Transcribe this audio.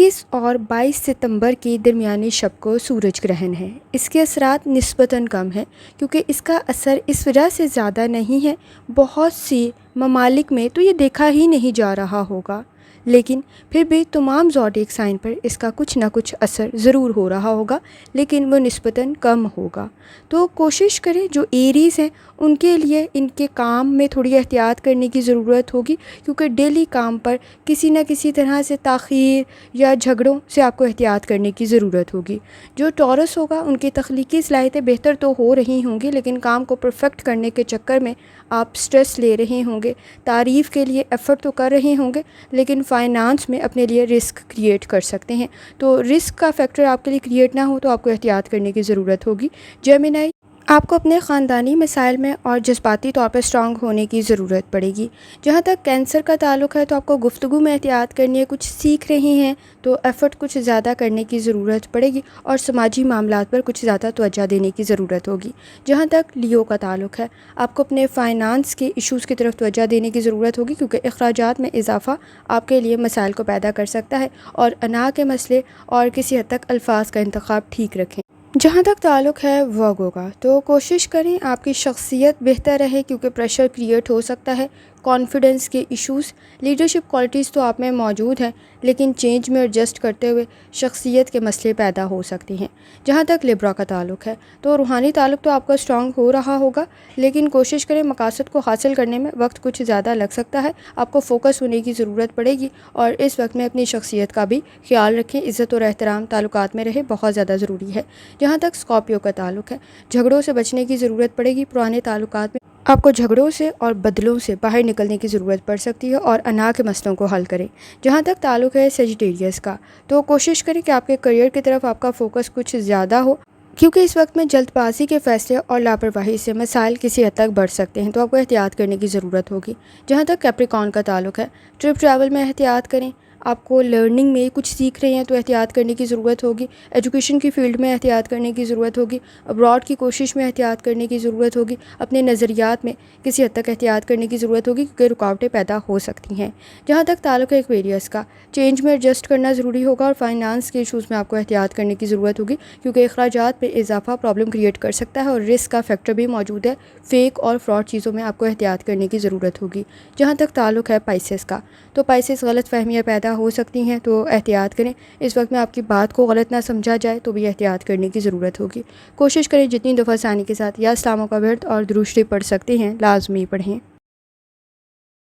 21 اور 22 ستمبر کے درمیانی شب کو سورج گرہن ہے۔ اس کے اثرات نسبتاً کم ہیں کیونکہ اس کا اثر اس وجہ سے زیادہ نہیں ہے، بہت سی ممالک میں تو یہ دیکھا ہی نہیں جا رہا ہوگا، لیکن پھر بھی تمام زوڈیک سائن پر اس کا کچھ نہ کچھ اثر ضرور ہو رہا ہوگا، لیکن وہ نسبتاً کم ہوگا۔ تو کوشش کریں جو ایریز ہیں ان کے لیے ان کے کام میں تھوڑی احتیاط کرنے کی ضرورت ہوگی، کیونکہ ڈیلی کام پر کسی نہ کسی طرح سے تاخیر یا جھگڑوں سے آپ کو احتیاط کرنے کی ضرورت ہوگی۔ جو ٹورس ہوگا ان کی تخلیقی صلاحیتیں بہتر تو ہو رہی ہوں گی، لیکن کام کو پرفیکٹ کرنے کے چکر میں آپ سٹریس لے رہے ہوں گے، تعریف کے لیے ایفرٹ تو کر رہے ہوں گے، لیکن فائنانس میں اپنے لیے رسک کریٹ کر سکتے ہیں۔ تو رسک کا فیکٹر آپ کے لیے کریٹ نہ ہو تو آپ کو احتیاط کرنے کی ضرورت ہوگی۔ جیمنائی، آپ کو اپنے خاندانی مسائل میں اور جذباتی طور پر اسٹرانگ ہونے کی ضرورت پڑے گی۔ جہاں تک کینسر کا تعلق ہے تو آپ کو گفتگو میں احتیاط کرنی ہے، کچھ سیکھ رہے ہیں تو ایفرٹ کچھ زیادہ کرنے کی ضرورت پڑے گی اور سماجی معاملات پر کچھ زیادہ توجہ دینے کی ضرورت ہوگی۔ جہاں تک لیو کا تعلق ہے، آپ کو اپنے فائنانس کے ایشوز کی طرف توجہ دینے کی ضرورت ہوگی، کیونکہ اخراجات میں اضافہ آپ کے لیے مسائل کو پیدا کر سکتا ہے، اور انا کے مسئلے اور کسی حد تک الفاظ کا انتخاب ٹھیک رکھیں۔ جہاں تک تعلق ہے ورگو کا، تو کوشش کریں آپ کی شخصیت بہتر رہے، کیونکہ پریشر کریٹ ہو سکتا ہے، کانفیڈنس کے ایشوز، لیڈرشپ کوالٹیز تو آپ میں موجود ہیں، لیکن چینج میں ایڈجسٹ کرتے ہوئے شخصیت کے مسئلے پیدا ہو سکتے ہیں۔ جہاں تک لیبرا کا تعلق ہے تو روحانی تعلق تو آپ کا اسٹرانگ ہو رہا ہوگا، لیکن کوشش کریں مقاصد کو حاصل کرنے میں وقت کچھ زیادہ لگ سکتا ہے، آپ کو فوکس ہونے کی ضرورت پڑے گی، اور اس وقت میں اپنی شخصیت کا بھی خیال رکھیں، عزت اور احترام تعلقات میں رہے، بہت زیادہ ضروری ہے۔ جہاں تک اسکارپیو کا تعلق ہے، جھگڑوں سے بچنے کی ضرورت پڑے گی، پرانے تعلقات میں آپ کو جھگڑوں سے اور بدلوں سے باہر نکلنے کی ضرورت پڑ سکتی ہے، اور انا کے مسئلوں کو حل کریں۔ جہاں تک تعلق ہے سیجیٹیریس کا، تو کوشش کریں کہ آپ کے کریئر کی طرف آپ کا فوکس کچھ زیادہ ہو، کیونکہ اس وقت میں جلد بازی کے فیصلے اور لاپرواہی سے مسائل کسی حد تک بڑھ سکتے ہیں، تو آپ کو احتیاط کرنے کی ضرورت ہوگی۔ جہاں تک کیپریکارن کا تعلق ہے، ٹرپ ٹریول میں احتیاط کریں، آپ کو لرننگ میں کچھ سیکھ رہے ہیں تو احتیاط کرنے کی ضرورت ہوگی، ایجوکیشن کی فیلڈ میں احتیاط کرنے کی ضرورت ہوگی، ابراڈ کی کوشش میں احتیاط کرنے کی ضرورت ہوگی، اپنے نظریات میں کسی حد تک احتیاط کرنے کی ضرورت ہوگی، کیونکہ رکاوٹیں پیدا ہو سکتی ہیں۔ جہاں تک تعلق ہے ایکویریس کا، چینج میں ایڈجسٹ کرنا ضروری ہوگا، اور فائنانس کے ایشوز میں آپ کو احتیاط کرنے کی ضرورت ہوگی، کیونکہ اخراجات پہ اضافہ پرابلم کریٹ کر سکتا ہے، اور رسک کا فیکٹر بھی موجود ہے، فیک اور فراڈ چیزوں میں آپ کو احتیاط کرنے کی ضرورت ہوگی۔ جہاں تک تعلق ہے پائسس کا، تو پائسس غلط فہمیاں پیدا ہو سکتی ہیں، تو احتیاط کریں، اس وقت میں آپ کی بات کو غلط نہ سمجھا جائے تو بھی احتیاط کرنے کی ضرورت ہوگی۔ کوشش کریں جتنی دفعہ ثانی کے ساتھ یا اسلاموں کا ورد اور درود شریف پڑھ سکتے ہیں لازمی پڑھیں۔